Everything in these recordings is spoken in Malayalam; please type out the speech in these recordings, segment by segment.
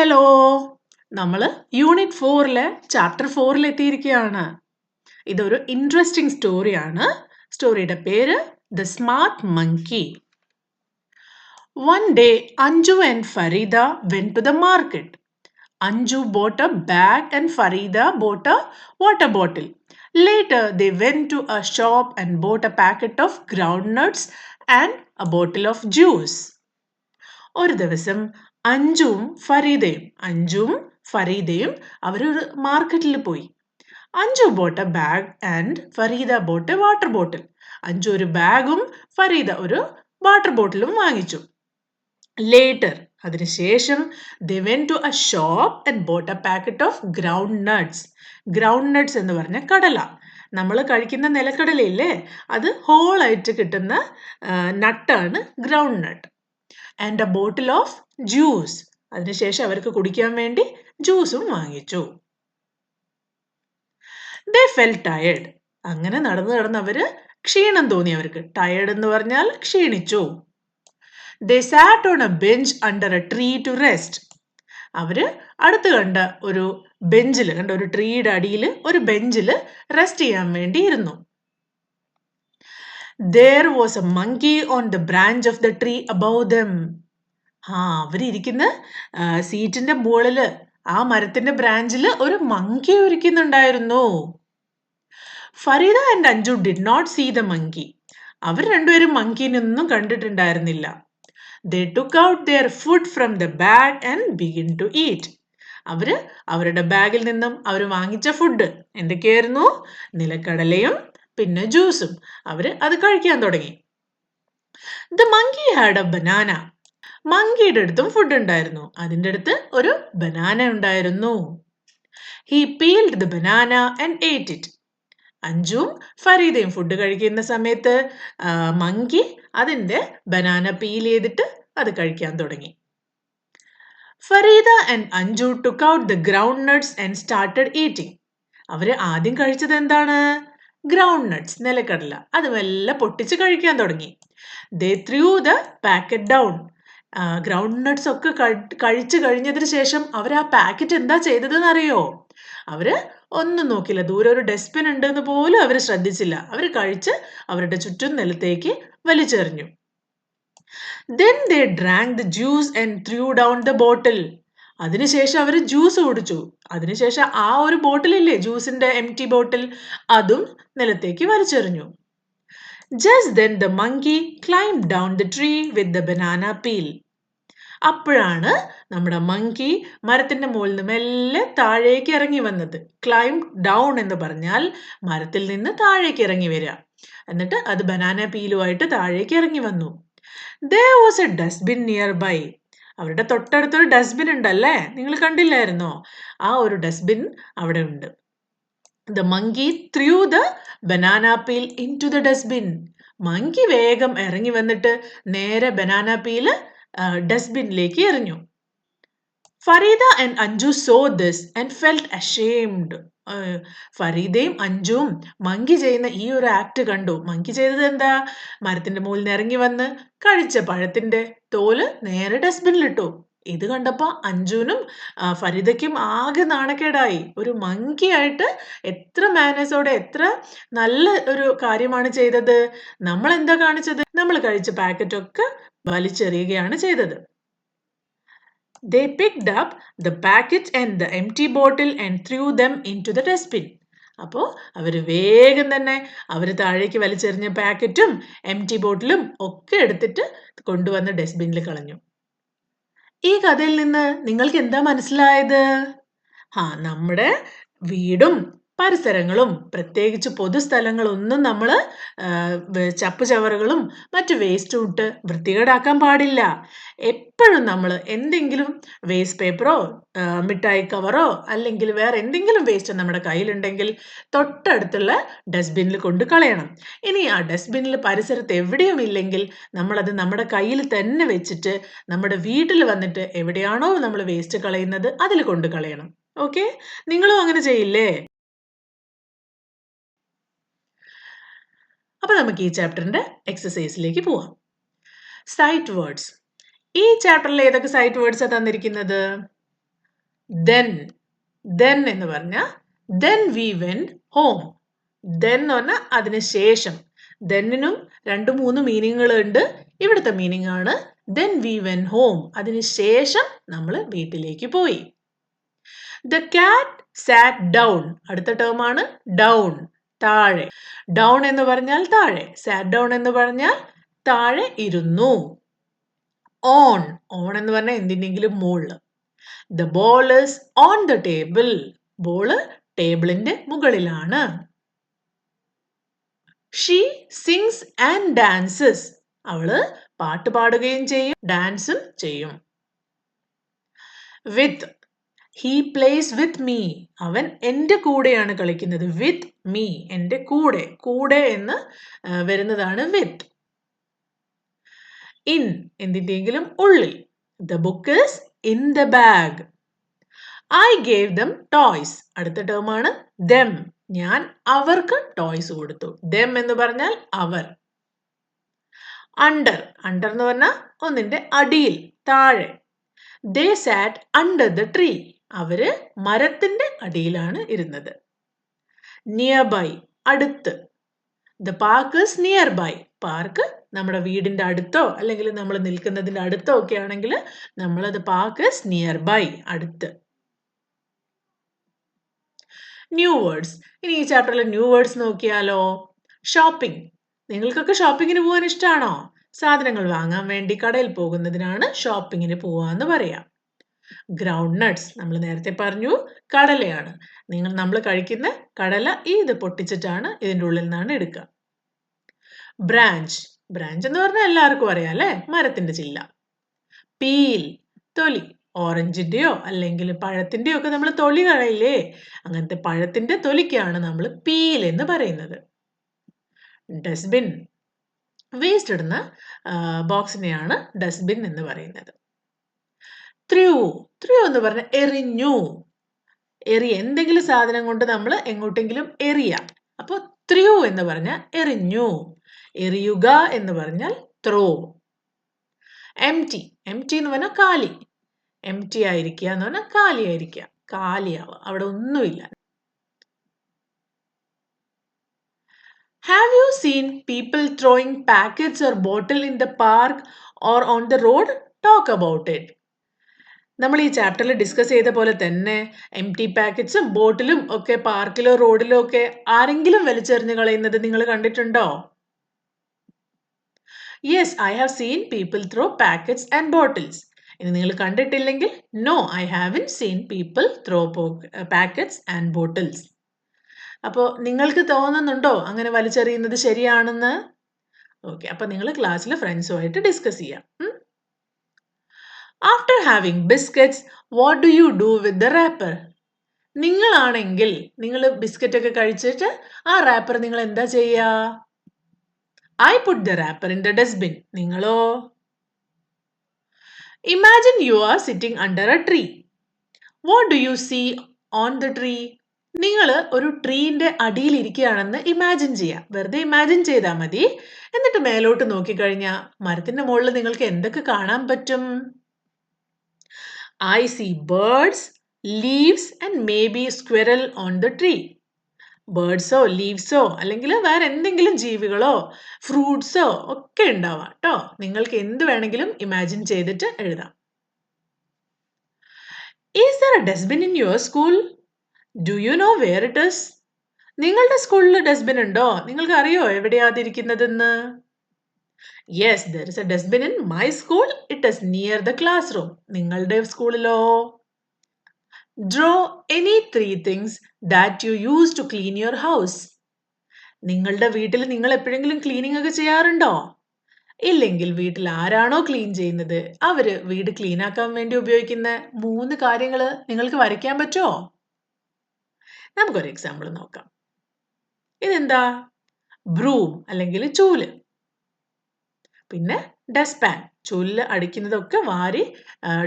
ഹലോ, നമ്മൾ യൂണിറ്റ് 4-ലെ ചാപ്റ്റർ 4-ൽ എത്തിയിരിക്കുകയാണ്. ഇതൊരു ഇൻട്രസ്റ്റിംഗ് സ്റ്റോറിയാണ്. സ്റ്റോറിയുടെ പേര് the smart monkey. One day, Anju and Farida went to the market. Anju bought a bag and Farida bought a water bottle. Later, they went to a shop and bought a packet of groundnuts and a bottle of juice. ഒരു ദിവസം അഞ്ജുവും ഫരീദയും അവരൊരു മാർക്കറ്റിൽ പോയി. Anju bought a bag and Farida bought a water bottle. Anju ഒരു ബാഗും ഫരീദ ഒരു വാട്ടർ ബോട്ടിലും വാങ്ങിച്ചു. ലേറ്റർ, അതിനുശേഷം they went to a shop and bought a packet of groundnuts. Ground എന്ന് പറഞ്ഞ കടല, നമ്മൾ കഴിക്കുന്ന നിലക്കടലയില്ലേ, അത് ഹോളായിട്ട് കിട്ടുന്ന നട്ടാണ് ground nut. And a bottle of juice. അതിനുശേഷം അവർക്ക് കുടിക്കാൻ വേണ്ടി ജ്യൂസും വാങ്ങിച്ചു. They felt tired. അങ്ങനെ നടന്ന് അവര് ക്ഷീണം തോന്നി അവർക്ക്. ടയേർഡ് എന്ന് പറഞ്ഞാൽ ക്ഷീണിച്ചു. They sat on a bench under a tree to rest. അവര് അടുത്ത് കണ്ട ഒരു ബെഞ്ചിൽ, ഒരു ട്രീയുടെ അടിയിൽ ഒരു ബെഞ്ചിൽ റെസ്റ്റ് ചെയ്യാൻ വേണ്ടി ഇരുന്നു. There was a monkey on the branch of the tree above them. അവരിയ്ക്കുന്ന സീറ്റിന്റെ മുകളില്, ആ മരത്തിന്റെ ബ്രാഞ്ചിൽ ഒരു മങ്കി ഇരിക്കുന്നുണ്ടായിരുന്നു. Farida and Anju did not see the monkey. അവർ രണ്ടുപേരും മങ്കീനൊന്നും കണ്ടിട്ടുണ്ടായിരുന്നില്ല. They took out their food from the bag and began to eat. അവര് അവരുടെ ബാഗിൽ നിന്നും അവർ വാങ്ങിച്ച ഫുഡ് എന്തൊക്കെയായിരുന്നു? നിലക്കടലയും പിന്നെ ജ്യൂസും. അവര് അത് കഴിക്കാൻ തുടങ്ങി. The monkey had a banana. മങ്കിയുടെ അടുത്തും ഫുഡ് ഉണ്ടായിരുന്നു. അതിൻ്റെ അടുത്ത് ഒരു ബനാന ഉണ്ടായിരുന്നു. He peeled the banana and ate it. അഞ്ജുവും ഫരീദയും ഫുഡ് കഴിക്കുന്ന സമയത്ത് മങ്കി അതിൻ്റെ ബനാന പീൽ ചെയ്തിട്ട് അത് കഴിക്കാൻ തുടങ്ങി. Farida and Anju took out the groundnuts and started eating. അവര് ആദ്യം കഴിച്ചത് എന്താണ്? ഗ്രൗണ്ട് നട്ട്സ്, നിലക്കടല. അത് മെല്ലെ പൊട്ടിച്ച് കഴിക്കാൻ തുടങ്ങി. They threw the packet down. Ground nuts ഒക്കെ കഴിച്ചു കഴിഞ്ഞതിന് ശേഷം അവർ ആ പാക്കറ്റ് എന്താ ചെയ്തതെന്ന് അറിയോ? അവര് ഒന്നും നോക്കില്ല. ദൂരെ ഒരു ഡസ്റ്റ്ബിൻ ഉണ്ടെന്ന് പോലും അവർ ശ്രദ്ധിച്ചില്ല. അവർ കഴിച്ച് അവരുടെ ചുറ്റും നിലത്തേക്ക് വലിച്ചെറിഞ്ഞു. Then they drank the juice and threw down the bottle. അതിനുശേഷം അവർ ജ്യൂസ് കുടിച്ചു. അതിനുശേഷം ആ ഒരു ബോട്ടിലില്ലേ, ജ്യൂസിന്റെ എംപ്റ്റി ബോട്ടിൽ, അതും നിലത്തേക്ക് വലിച്ചെറിഞ്ഞു. Just then the monkey climbed down the tree with the banana peel. അപ്പോഴാണ് നമ്മുടെ മങ്കി മരത്തിന്റെ മുകളിൽ നിന്ന് മെല്ലെ താഴേക്ക് ഇറങ്ങി വന്നത്. ക്ലൈംബ് ഡൗൺ എന്ന് പറഞ്ഞാൽ മരത്തിൽ നിന്ന് താഴേക്ക് ഇറങ്ങി വരിക. എന്നിട്ട് അത് ബനാന പീലുമായിട്ട് താഴേക്ക് ഇറങ്ങി വന്നു. There was a dustbin nearby. അവരുടെ തൊട്ടടുത്തൊരു ഡസ്റ്റ്ബിൻ ഉണ്ടല്ലേ, നിങ്ങൾ കണ്ടില്ലായിരുന്നോ? ആ ഒരു ഡസ്റ്റ്ബിൻ അവിടെ ഉണ്ട്. The monkey threw the banana peel into the dustbin. Monkey വേഗം ഇറങ്ങി വന്നിട്ട് നേരെ ബനാന പീല് ഡസ്റ്റ്ബിനിലേക്ക് എറിഞ്ഞു. Farida and Anju saw this and felt ashamed. ഫരീദയും അഞ്ജുവും മങ്കി ചെയ്യുന്ന ഈ ഒരു ആക്ട് കണ്ടു. മങ്കി ചെയ്തത് എന്താ? മരത്തിന്റെ മുകളിൽ നിന്ന് ഇറങ്ങി വന്ന് കഴിച്ച പഴത്തിന്റെ തോല് നേരെ ഡസ്റ്റ്ബിനിലിട്ടു. ഇത് കണ്ടപ്പോ അഞ്ജുവിനും ഫരീദയ്ക്കും ആകെ നാണക്കേടായി. ഒരു മങ്കി ആയിട്ട് എത്ര മാനേഴ്സോടെ, എത്ര നല്ല ഒരു കാര്യമാണ് ചെയ്തത്. നമ്മൾ എന്താ കാണിച്ചത്? നമ്മൾ കഴിച്ച പാക്കറ്റ് ഒക്കെ വലിച്ചെറിയുകയാണ് ചെയ്തത്. They picked up the packet and the empty bottle and threw them into the dustbin. അപ്പോൾ അവർ വേഗം തന്നെ അവർ താഴേക്ക് വലിച്ചെറിഞ്ഞ പാക്കറ്റും എംപ്റ്റി ബോട്ടിലും ഒക്കെ എടുത്തിട്ട് കൊണ്ടുവന്ന് ഡസ്റ്റ്ബിനിൽ കളഞ്ഞു. ഈ കഥയിൽ നിന്ന് നിങ്ങൾക്ക് എന്താ മനസ്സിലായത്? നമ്മുടെ വീടും പരിസരങ്ങളും പ്രത്യേകിച്ച് പൊതുസ്ഥലങ്ങളൊന്നും നമ്മൾ ചപ്പുചവറുകളും മറ്റു വേസ്റ്റും ഇട്ട് വൃത്തികേടാക്കാൻ പാടില്ല. എപ്പോഴും നമ്മൾ എന്തെങ്കിലും വേസ്റ്റ് പേപ്പറോ മിഠായി കവറോ അല്ലെങ്കിൽ വേറെ എന്തെങ്കിലും വേസ്റ്റ് നമ്മുടെ കയ്യിലുണ്ടെങ്കിൽ തൊട്ടടുത്തുള്ള ഡസ്റ്റ്ബിനിൽ കൊണ്ട് കളയണം. ഇനി ആ ഡസ്റ്റ്ബിനിൽ പരിസരത്ത് എവിടെയും ഇല്ലെങ്കിൽ നമ്മളത് നമ്മുടെ കയ്യിൽ തന്നെ വെച്ചിട്ട് നമ്മുടെ വീട്ടിൽ വന്നിട്ട് എവിടെയാണോ നമ്മൾ വേസ്റ്റ് കളയുന്നത് അതിൽ കൊണ്ട് കളയണം. ഓക്കെ, നിങ്ങളും അങ്ങനെ ചെയ്യില്ലേ? അപ്പൊ നമുക്ക് ഈ ചാപ്റ്ററിന്റെ എക്സസൈസിലേക്ക് പോവാം. Sight words. ഈ ചാപ്റ്ററിൽ ഏതൊക്കെ സൈറ്റ് വേർഡ്സാണ് തന്നിരിക്കുന്നത്? then എന്ന് പറഞ്ഞാൽ then we went home. then എന്ന് പറഞ്ഞാൽ അതിന് ശേഷം. thenനും 2-3 മീനിങ്ങുകൾ ഉണ്ട്. ഇവിടുത്തെ മീനിങ് ആണ് then we went home. അതിന് ശേഷം നമ്മൾ വീട്ടിലേക്ക് പോയി. the cat sat down. അടുത്ത ടേം ആണ് down, താഴെ. down എന്ന് പറഞ്ഞാൽ താഴെ, sat down എന്ന് പറഞ്ഞാൽ താഴെ ഇരുന്നു. on എന്ന് പറഞ്ഞാൽ എന്തിനെങ്കിലും മുകളിൽ. the ball is on the table. Ball ടേബിളിന്റെ മുകളിലാണ്. she sings and dances. അവള് പാട്ട് പാടുകയും ചെയ്യും, ഡാൻസും ചെയ്യും. with he plays with me. അവൻ എൻ്റെ കൂടെയാണ് കളിക്കുന്നത്. with me, എൻ്റെ കൂടെ. കൂടെ എന്ന് വരുന്നതാണ് with. in എന്തിന്റെയെങ്കിലും ഉള്ളിൽ. the book is in the bag. I gave them toys. അടുത്ത ടേം ആണ് them. ഞാൻ അവർക്ക് ടോയ്സ് കൊടുത്തു. them എന്ന് പറഞ്ഞാൽ അവർ. under എന്ന് പറഞ്ഞാൽ ഒന്നിന്റെ അടിയിൽ, താഴെ. they sat under the tree. അവര് മരത്തിന്റെ അടിയിലാണ് ഇരുന്നത്. nearby അടുത്ത്. the park is nearby. Park നമ്മുടെ വീടിന്റെ അടുത്തോ അല്ലെങ്കിൽ നമ്മൾ നിൽക്കുന്നതിന്റെ അടുത്തോ ഒക്കെ ആണെങ്കിൽ നമ്മൾ the park is nearby, അടുത്ത്. New words. ഇനി ഈ ചാപ്റ്ററിലെ ന്യൂ വേർഡ്സ് നോക്കിയാലോ. ഷോപ്പിംഗ്. നിങ്ങൾക്കൊക്കെ ഷോപ്പിങ്ങിന് പോകാൻ ഇഷ്ടമാണോ? സാധനങ്ങൾ വാങ്ങാൻ വേണ്ടി കടയിൽ പോകുന്നതിനാണ് ഷോപ്പിങ്ങിന് പോവാന്ന് പറയാം. ഗ്രൗണ്ട് നട്ട്സ്, നമ്മൾ നേരത്തെ പറഞ്ഞു കടലയാണ്. നമ്മൾ കഴിക്കുന്ന കടല ഇത് പൊട്ടിച്ചിട്ടാണ് ഇതിൻ്റെ ഉള്ളിൽ നിന്നാണ് എടുക്കുക. ബ്രാഞ്ച് എന്ന് പറഞ്ഞാൽ എല്ലാവർക്കും അറിയാം അല്ലേ, മരത്തിന്റെ ചില്ല. പീൽ, തൊലി. ഓറഞ്ചിന്റെയോ അല്ലെങ്കിൽ പഴത്തിന്റെയോ ഒക്കെ നമ്മൾ തൊലി കളയില്ലേ, അങ്ങനത്തെ പഴത്തിന്റെ തൊലിക്കാണ് നമ്മൾ പീൽ എന്ന് പറയുന്നത്. ഡസ്റ്റ്ബിൻ, വേസ്റ്റ് ഇടുന്ന ബോക്സിനെയാണ് ഡസ്റ്റ്ബിൻ എന്ന് പറയുന്നത്. ത്രൂ എന്ന് പറഞ്ഞ എറിഞ്ഞു. എന്തെങ്കിലും സാധനം കൊണ്ട് നമ്മൾ എങ്ങോട്ടെങ്കിലും എറിയാം. അപ്പോൾ ത്രൂ എന്ന് പറഞ്ഞാൽ എറിഞ്ഞു. എറിയുക എന്ന് പറഞ്ഞാൽ ത്രോ. എംറ്റി എന്ന് പറഞ്ഞാൽ കാലി. എംറ്റി ആയിരിക്കുക എന്ന് പറഞ്ഞാൽ കാലി ആയിരിക്കുക, കാലിയാവുക, അവിടെ ഒന്നുമില്ല. Have you seen people throwing packets or bottle in the park or on the road? Talk about it. നമ്മൾ ഈ ചാപ്റ്ററിൽ ഡിസ്കസ് ചെയ്ത പോലെ തന്നെ എംറ്റി പാക്കറ്റ്സും ബോട്ടിലും ഒക്കെ പാർക്കിലോ റോഡിലോ ഒക്കെ ആരെങ്കിലും വലിച്ചെറിഞ്ഞ് കളയുന്നത് നിങ്ങൾ കണ്ടിട്ടുണ്ടോ? Yes, I have seen people throw packets and bottles. ഇനി നിങ്ങൾ കണ്ടിട്ടില്ലെങ്കിൽ no, I haven't seen people throw packets and bottles. അപ്പോൾ നിങ്ങൾക്ക് തോന്നുന്നുണ്ടോ അങ്ങനെ വലിച്ചെറിയുന്നത് ശരിയാണെന്ന്? ഓക്കെ, അപ്പോൾ നിങ്ങൾ ക്ലാസ്സിൽ ഫ്രണ്ട്സുമായിട്ട് ഡിസ്കസ് ചെയ്യാം. After having biscuits what do you do with the wrapper? നിങ്ങളാണെങ്കിൽ നിങ്ങൾ ബിസ്ക്കറ്റ് ഒക്കെ കഴിച്ചിട്ട് ആ റാപ്പർ നിങ്ങൾ എന്താ ചെയ്യുക? I put the wrapper in the dustbin. നിങ്ങളോ? Imagine you are sitting under a tree. What do you see on the tree? നിങ്ങൾ ഒരു ട്രീന്റെ അടിയിൽ ഇരിക്കുകയാണെന്ന് ഇമാജിൻ ചെയ്യാം. വെറുതെ ഇമാജിൻ ചെയ്താൽ മതി. എന്നിട്ട് മേലോട്ട് നോക്കിക്കഴിഞ്ഞാൽ മരത്തിന്റെ മുകളിൽ നിങ്ങൾക്ക് എന്തൊക്കെ കാണാൻ പറ്റും? I see birds, leaves and maybe squirrel on the tree. ബേർഡ്സോ ലീവ്സോ അല്ലെങ്കിൽ വേറെ എന്തെങ്കിലും ജീവികളോ ഫ്രൂട്ട്സോ ഒക്കെ ഉണ്ടാവാം കേട്ടോ. നിങ്ങൾക്ക് എന്ത് വേണമെങ്കിലും ഇമാജിൻ ചെയ്തിട്ട് എഴുതാം. Is there a dustbin in your school? Do you know where it is? നിങ്ങളുടെ സ്കൂളിൽ ഡസ്റ്റ്ബിൻ ഉണ്ടോ? നിങ്ങൾക്ക് അറിയോ എവിടെയാ അതിരിക്കുന്നതെന്ന്? Yes, there is a dustbin in my school. It is near the class room. നിങ്ങളുടെ സ്കൂളിലോ? Draw any 3 things that you use to clean your house. നിങ്ങളുടെ വീട്ടിൽ നിങ്ങൾ എപ്പോഴെങ്കിലും ക്ലീനിങ് ഒക്കെ ചെയ്യാറുണ്ടോ? ഇല്ലെങ്കിൽ വീട്ടിൽ ആരാണോ ക്ലീൻ ചെയ്യുന്നത് അവര് വീട് ക്ലീൻ ആക്കാൻ വേണ്ടി ഉപയോഗിക്കുന്ന 3 കാര്യങ്ങൾ നിങ്ങൾക്ക് വരയ്ക്കാൻ പറ്റുമോ? നമുക്കൊരു എക്സാമ്പിൾ നോക്കാം. ഇതെന്താ? ബ്രൂം അല്ലെങ്കിൽ ചൂല്. പിന്നെ ഡസ്റ്റ് പാൻ, ചൂലിൽ അടിക്കുന്നതൊക്കെ വാരി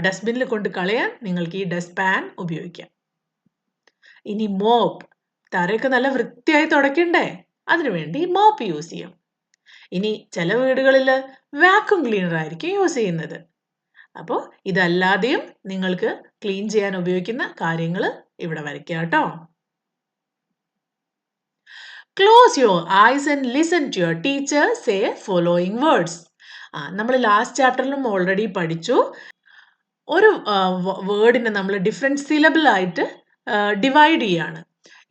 ഡസ്റ്റ്ബിനിൽ കൊണ്ട് കളയാൻ നിങ്ങൾക്ക് ഈ ഡസ്റ്റ് പാൻ ഉപയോഗിക്കാം. ഇനി മോപ്പ്, തറയൊക്കെ നല്ല വൃത്തിയായി തുടയ്ക്കണ്ടേ, അതിനുവേണ്ടി മോപ്പ് യൂസ് ചെയ്യും. ഇനി ചില വീടുകളിൽ വാക്യൂം ക്ലീനർ ആയിരിക്കും യൂസ് ചെയ്യുന്നത്. അപ്പോൾ ഇതല്ലാതെയും നിങ്ങൾക്ക് ക്ലീൻ ചെയ്യാൻ ഉപയോഗിക്കുന്ന കാര്യങ്ങൾ ഇവിടെ വരയ്ക്കുക കേട്ടോ. Close your eyes and listen to your teacher say following words. നമ്മൾ ലാസ്റ്റ് ചാപ്റ്ററിലും ഓൾറെഡി പഠിച്ചു. ഒരു വേർഡിനെ നമ്മൾ ഡിഫറെൻറ്റ് സിലബിൾ ആയിട്ട് ഡിവൈഡ് ചെയ്യാണ്.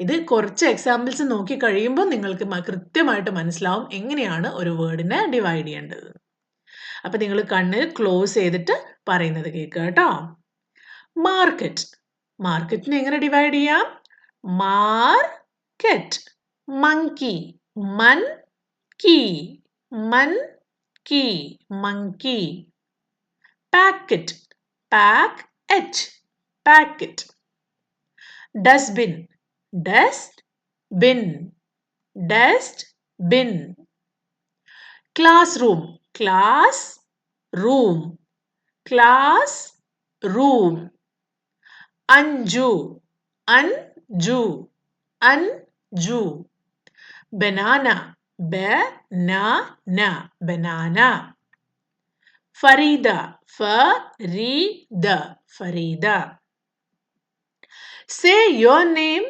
ഇത് കുറച്ച് എക്സാമ്പിൾസ് നോക്കി കഴിയുമ്പോൾ നിങ്ങൾക്ക് കൃത്യമായിട്ട് മനസ്സിലാവും എങ്ങനെയാണ് ഒരു വേർഡിനെ ഡിവൈഡ് ചെയ്യേണ്ടത്. അപ്പൊ നിങ്ങൾ കണ്ണ് ക്ലോസ് ചെയ്തിട്ട് പറയുന്നത് കേൾക്കുക കേട്ടോ. മാർക്കറ്റ്. മാർക്കറ്റിനെ എങ്ങനെ ഡിവൈഡ് ചെയ്യാം? Market. Monkey. Monkey. Monkey. Monkey. Packet. Packet. Packet. Dustbin. Dustbin. Dustbin. classroom. classroom. classroom. Anju. Anju. Anju. banana. banana. banana. Farida. Farida. Farida. Say your name,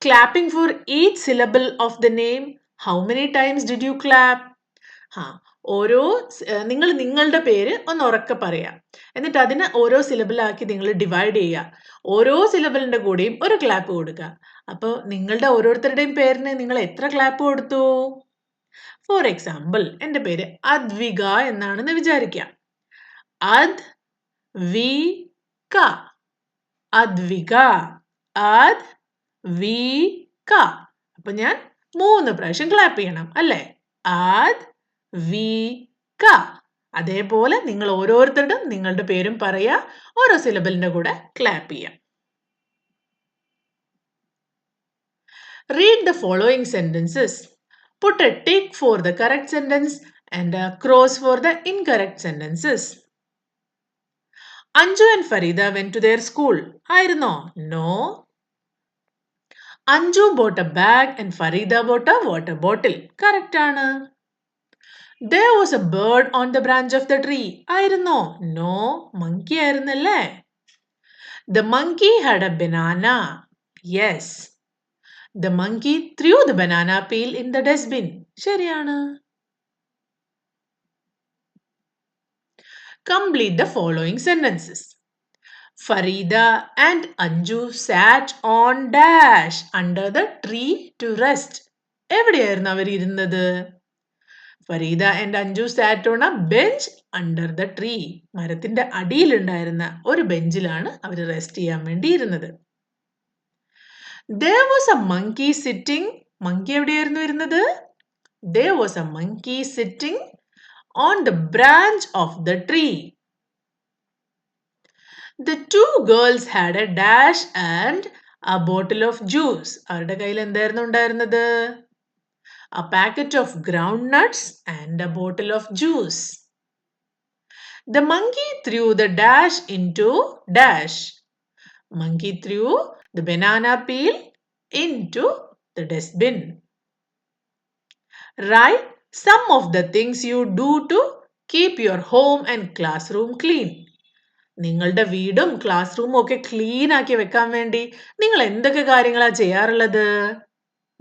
clapping for each syllable of the name. How many times did you clap? ഓരോ നിങ്ങൾ നിങ്ങളുടെ പേര് ഒന്ന് ഉറക്കെ പറയാം. എന്നിട്ട് അതിനെ ഓരോ സിലബിളാക്കി നിങ്ങൾ ഡിവൈഡ് ചെയ്യുക. ഓരോ സിലബിളിന്റെ കൂടെയും ഒരു ക്ലാപ്പ് കൊടുക്കുക. അപ്പോൾ നിങ്ങളുടെ ഓരോരുത്തരുടെയും പേരിന് നിങ്ങൾ എത്ര ക്ലാപ്പ് കൊടുത്തു? ഫോർ എക്സാമ്പിൾ, എൻ്റെ പേര് അദ്വിക എന്നാണെന്ന് വിചാരിക്കാം. അദ്വിക. അദ്വിക. അദ്വിക. അപ്പൊ ഞാൻ 3 പ്രാവശ്യം ക്ലാപ്പ് ചെയ്യണം അല്ലേ? അദ്വിക. അതേപോലെ നിങ്ങൾ ഓരോരുത്തരും നിങ്ങളുടെ പേരും പറയാ, ഓരോ സിലബിളിന്റെ കൂടെ ക്ലാപ്പ് ചെയ്യാം. Read the following sentences. Put a tick for the correct sentence and a cross for the incorrect sentences. Anju and Farida went to their school. ആയിരുന്നോ? No. Anju bought a bag and Farida bought a water bottle. Correct ആണ്. There was a bird on the branch of the tree. ആയിരുന്നോ? No. Monkey ആയിരുന്നല്ലേ? The monkey had a banana. Yes. The monkey threw the banana peel in the dustbin. ശരിയാണ്. Complete the following sentences. Farida and Anju sat on dash under the tree to rest. എവിടെയായിരുന്നു അവർ ഇരുന്നത്? Farida and Anju sat on a bench under the tree. മരത്തിന്റെ അടിയിലുണ്ടായിരുന്ന ഒരു ബെഞ്ചിലാണ് അവർ റെസ്റ്റ് ചെയ്യാൻ വേണ്ടി ഇരുന്നത്. There was a monkey sitting. Monkey എവിടെയായിരുന്നു ഇരുന്നത്? There was a monkey sitting on the branch of the tree. The two girls had a dash and a bottle of juice. അവരുടെ കയ്യിൽ എന്തായിരുന്നു ഉണ്ടായിരുന്നത്? A packet of groundnuts and a bottle of juice. The monkey threw the dash into dash. Monkey threw the banana peel into the dustbin. Write some of the things you do to keep your home and classroom clean. നിങ്ങളുടെ വീടും ക്ലാസ് റൂമും ഒക്കെ ക്ലീൻ ആക്കി വെക്കാൻ വേണ്ടി നിങ്ങൾ എന്തൊക്കെ കാര്യങ്ങളാണ് ചെയ്യാറുള്ളത്?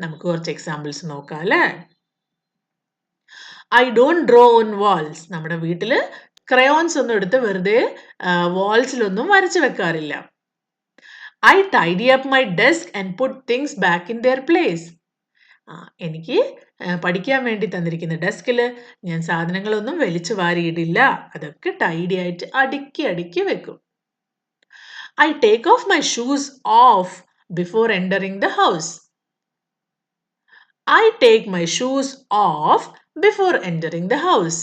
നമുക്ക് കുറച്ച് എക്സാമ്പിൾസ് നോക്കാം അല്ലേ? I don't draw on walls. നമ്മുടെ വീട്ടിൽ ക്രയോൺസ് ഒന്നും എടുത്ത് വെറുതെ വാൾസിലൊന്നും വരച്ചു വെക്കാറില്ല. I tidy up my desk and put things back in their place. എനിക്ക് പഠിക്കാൻ വേണ്ടി തന്നിരിക്കുന്ന ഡെസ്കിൽ ഞാൻ സാധനങ്ങളൊന്നും വലിച്ചു വാരിയിടില്ല. അതൊക്കെ ടൈഡി ആയിട്ട് അടുക്കി അടുക്കി വെക്കും. I take off my shoes of before entering the house. I take my shoes of before entering the house.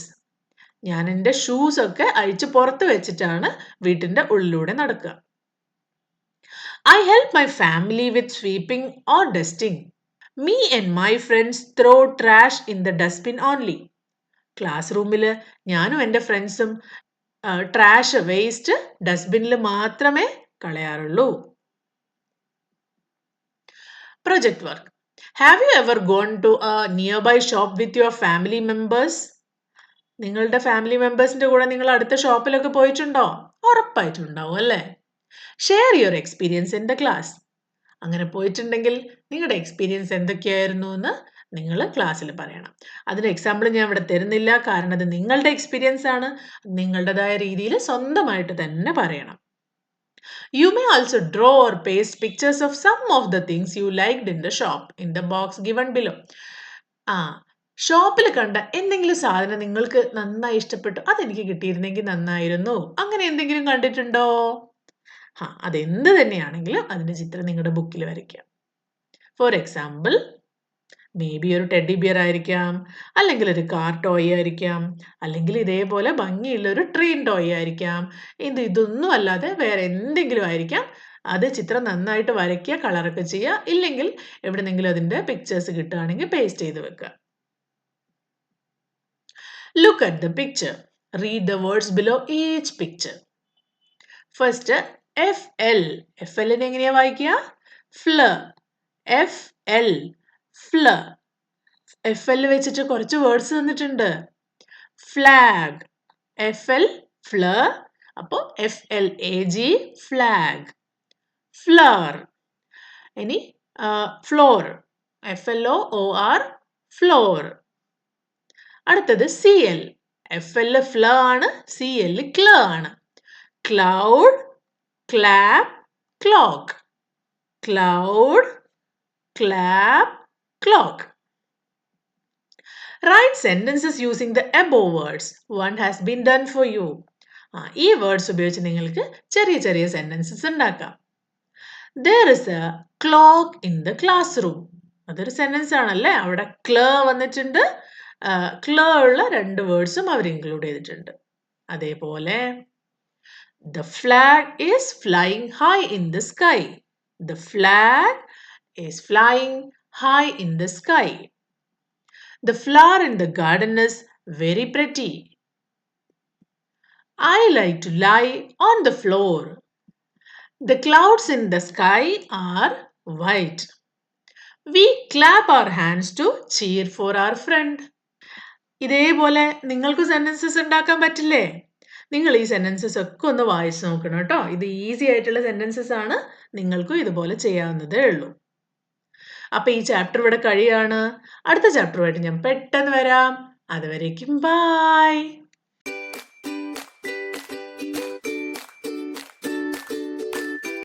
ഞാൻ എൻ്റെ ഷൂസ് ഒക്കെ അഴിച്ച് പുറത്ത് വെച്ചിട്ടാണ് വീട്ടിൻ്റെ ഉള്ളിലൂടെ നടക്കുക. I help my family with sweeping or dusting. Me and my friends throw trash in the dustbin only. Class റൂമിൽ ഞാനും എൻ്റെ ഫ്രണ്ട്സും ട്രാഷ് വേസ്റ്റ് ഡസ്റ്റ്ബിന്നിൽ മാത്രമേ കളയാറുള്ളൂ. Project work. Have you ever gone to a near by shop with your family members? നിങ്ങളുടെ ഫാമിലി മെമ്പേഴ്സിൻ്റെ കൂടെ നിങ്ങൾ അടുത്ത ഷോപ്പിലൊക്കെ പോയിട്ടുണ്ടോ? ഉറപ്പായിട്ടുണ്ടാവും അല്ലേ? Share your experience in the class. അങ്ങനെ പോയിട്ടുണ്ടെങ്കിൽ നിങ്ങളുടെ എക്സ്പീരിയൻസ് എന്തൊക്കെയായിരുന്നു എന്ന് നിങ്ങൾ ക്ലാസ്സിൽ പറയണം. അതിന് എക്സാമ്പിൾ ഞാൻ ഇവിടെ തരുന്നില്ല, കാരണം അത് നിങ്ങളുടെ എക്സ്പീരിയൻസ് ആണ്. നിങ്ങളുടേതായ രീതിയിൽ സ്വന്തമായിട്ട് തന്നെ പറയണം. You may also draw or paste pictures of some of the things you liked in the shop in the box given below. ആ ഷോപ്പിൽ കണ്ട എന്തെങ്കിലും സാധനം നിങ്ങൾക്ക് നന്നായി ഇഷ്ടപ്പെട്ടു, അതെനിക്ക് കിട്ടിയിരുന്നെങ്കിൽ നന്നായിരുന്നു, അങ്ങനെ എന്തെങ്കിലും കണ്ടിട്ടുണ്ടോ? അതെന്ത് തന്നെയാണെങ്കിലും അതിന്റെ ചിത്രം നിങ്ങളുടെ ബുക്കിൽ വരയ്ക്കാം. ഫോർ എക്സാമ്പിൾ, മേ ബി ഒരു ടെഡി ബിയർ ആയിരിക്കാം, അല്ലെങ്കിൽ ഒരു കാർ ടോയ് ആയിരിക്കാം, അല്ലെങ്കിൽ ഇതേപോലെ ഭംഗിയുള്ള ഒരു ട്രെയിൻ ടോയ് ആയിരിക്കാം. ഇതൊന്നും അല്ലാതെ വേറെ എന്തെങ്കിലും ആയിരിക്കാം. അത് ചിത്രം നന്നായിട്ട് വരയ്ക്കുക, കളറൊക്കെ ചെയ്യുക, ഇല്ലെങ്കിൽ എവിടെന്നെങ്കിലും അതിന്റെ പിക്ചേഴ്സ് കിട്ടുകയാണെങ്കിൽ പേസ്റ്റ് ചെയ്ത് വെക്കുക. Look at the picture. Read the words below each picture. First, FL. FL-നെ എങ്ങനെയാ വായിക്കുക? Fleur. FL. Fleur. FL വെച്ചിട്ട് കുറച്ച് വേർഡ്സ് തന്നിട്ടുണ്ട്. ഫ്ലാഗ്. FL ഫ്ലർ. അപ്പോൾ FLAG ഫ്ലാഗ്. ഫ്ലവർ. ഇനി ഫ്ലോർ. FLOOR floor. അടുത്തത് CL. FL ഫ്ലർ ആണ്, CL ക്ലർ ആണ്. Cloud, clap, clock. Cloud, clap, clock. Write sentences using the above words. One has been done for you. ഈ വേർഡ്സ് ഉപയോഗിച്ച് നിങ്ങൾക്ക് ചെറിയ ചെറിയ സെന്റൻസസ് ഉണ്ടാക്കാം. There is a clock in the classroom. അതൊരു സെന്റൻസ് ആണല്ലേ. അവിടെ ക്ലർ വന്നിട്ടുണ്ട്. ക്ലർ ഉള്ള രണ്ട് വേർഡ്സും അവർ ഇൻക്ലൂഡ് ചെയ്തിട്ടുണ്ട്. അതേപോലെ the flag is flying high in the sky. The flag is flying high in the sky. The flower in the garden is very pretty. I like to lie on the floor. The clouds in the sky are white. We clap our hands to cheer for our friend. ഇതേപോലെ നിങ്ങൾക്ക് സെന്റൻസസ് ഉണ്ടാക്കാൻ പറ്റില്ലേ? നിങ്ങൾ ഈ സെന്റൻസസ് ഒക്കെ ഒന്ന് വായിച്ചു നോക്കണം കേട്ടോ. ഇത് ഈസി ആയിട്ടുള്ള സെന്റൻസസ് ആണ്. നിങ്ങൾക്കും ഇതുപോലെ ചെയ്യാവുന്നതേ ഉള്ളൂ. അപ്പൊ ഈ ചാപ്റ്റർ ഇവിടെ കഴിയാണ്. അടുത്ത ചാപ്റ്ററുമായിട്ട് ഞാൻ പെട്ടെന്ന് വരാം. അതുവരേക്കും ബൈ.